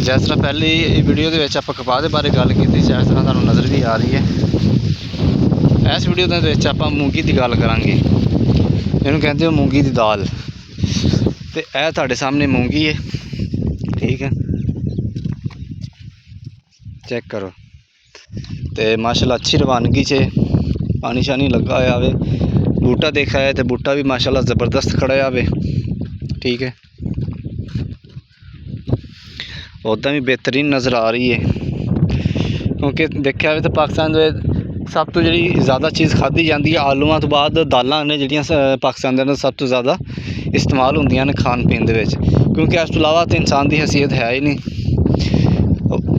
जिस तरह पहली वीडियो के आप कपाह के बारे गल की, जिस तरह तुहानू नज़र भी आ रही है, इस वीडियो के आप मूंगी की गल करांगे। इन्हूं कहते हो मूंगी की दाल। तो यह तुहाडे सामने मूंगी है, ठीक है, चेक करो। तो माशाल्लाह अच्छी रवानगी से पानी शानी लगा हुआ है। बूटा देखा है तो बूटा भी माशाल्लाह ज़बरदस्त खड़ा है, ठीक है। उदा भी बेहतरीन नज़र आ रही है, क्योंकि देखा जाए तो पाकिस्तान में सब तो जी ज़्यादा चीज़ खाधी जाती है आलूआं तो बाद दालां ने जिहड़ियां पाकिस्तान के अंदर सब तो ज़्यादा इस्तेमाल होंदियां ने खान पीन दे विच, क्योंकि इस तो इलावा तो इंसान की हैसियत है ही नहीं।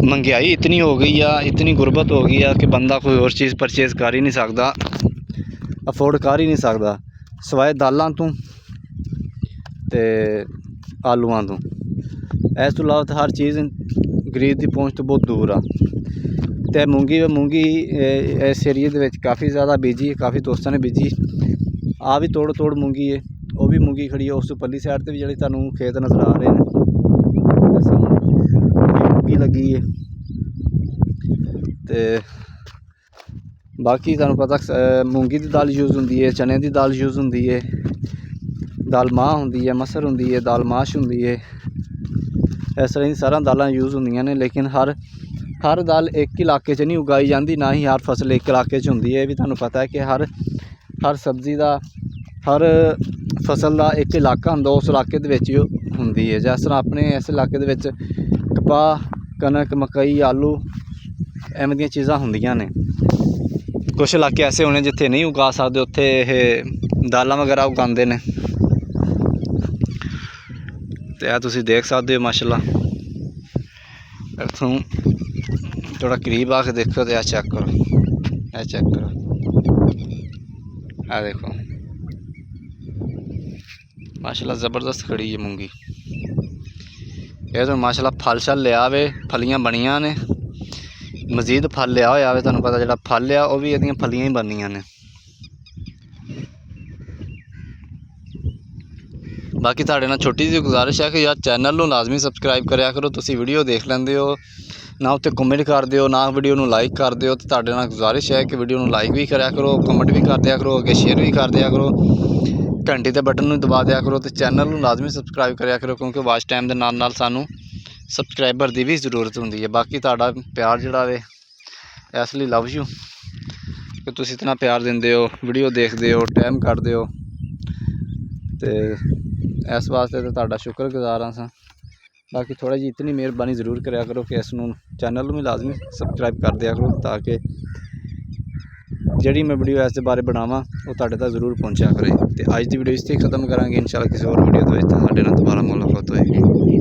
महंगाई इतनी हो गई है, इतनी गुरबत हो गई है कि बंदा कोई और चीज़ परचेज़ कर ही नहीं सकता, अफोर्ड कर ही नहीं सकता, सवाए दालां तो आलूआं तो। इस तो इलावा तो हर चीज़ गरीब की पहुँच तो बहुत दूर आ। तो मूंगी इस एरिए के काफ़ी ज़्यादा बीजी है, काफ़ी दोस्तों ने बीजी आ भी तोड़ मूंगी है, वह भी मूंगी खड़ी है। उस परली साइड से भी जी तुहानू खेत नज़र आ रहे हैं, मूंगी लगी है। तो बाकी तुहानू पता मूंगी की दाल यूज़ होंदी है, चने की दाल यूज़ होंदी है, दाल माह होंदी है, मसर होंदी है, दाल माश होंदी है। इस तरह की सारा दालां यूज़ होंदियां ने, लेकिन हर दाल एक इलाके नहीं उगाई जाती, ना ही हर फसल एक इलाके होंदी है। भी तुहानू पता है कि हर सब्जी का हर फसल का एक इलाका होंदा, उस इलाके होंदी है। जिस तरह अपने इस इलाके दे विच कपाह, कनक, मकई, आलू एवें दी चीज़ां होंदियां ने। कुछ इलाके ऐसे होने जिथे नहीं उगा सकते, उत्थे ये दालां वगैरह उगाते हैं। तो यह तुसीं देख सकते हो माशाल्लाह। इत्थों थोड़ा करीब आके देखो तो यह चेक करो, यह चेक करो, यह देखो माशाल्लाह ज़बरदस्त खड़ी है मूंगी। यह तो माशाल्लाह फल शल लिया वे, फलियां बनियां ने, मजीद फल लिया होया वे। तुहानू पता जिहड़ा फल आ वह भी इहदियां फलियां ही बननियां ने। बाकी तुहाडे नाल छोटी जी गुजारिश है कि यार चैनल नूं लाजमी सबसक्राइब करया करो। तुसीं वीडियो देख लैंदे हो ना, उत्ते कमेंट करदे हो ना, वीडियो नूं लाइक करदे हो। तो तुहाडे नाल गुजारिश है कि वीडियो नूं लाइक भी करया करो, कमेंट भी कर दिया करो, अगे शेयर भी कर दिया करो, घंटी के बटन नूं दबा दिया करो। तो चैनल नूं लाजमी सबसक्राइब करया करो, क्योंकि वाच टाइम के नाल सानू सबसक्राइबर की भी जरूरत होंदी है। बाकी तुहाडा प्यार जिहड़ा वे इसलिए लव यू कि तुसीं इतना प्यार दिंदे हो, वीडियो देखते हो, टाइम कढदे हो। तो इस वास्ते तो तुहाडा शुक्रगुजार हाँ। बाकी थोड़ा जी इतनी मेहरबानी जरूर कराया करो कि इस चैनल में लाजमी सबसक्राइब कर दिया करो, ताकि जी मैं वीडियो इस बारे बनावा वो तुहाडे तक जरूर पहुँचा करे। तो अज की वीडियो इस खत्म करांगे, इंशाल्लाह किसी और वीडियो तो दोबारा मुलाकात होएगी।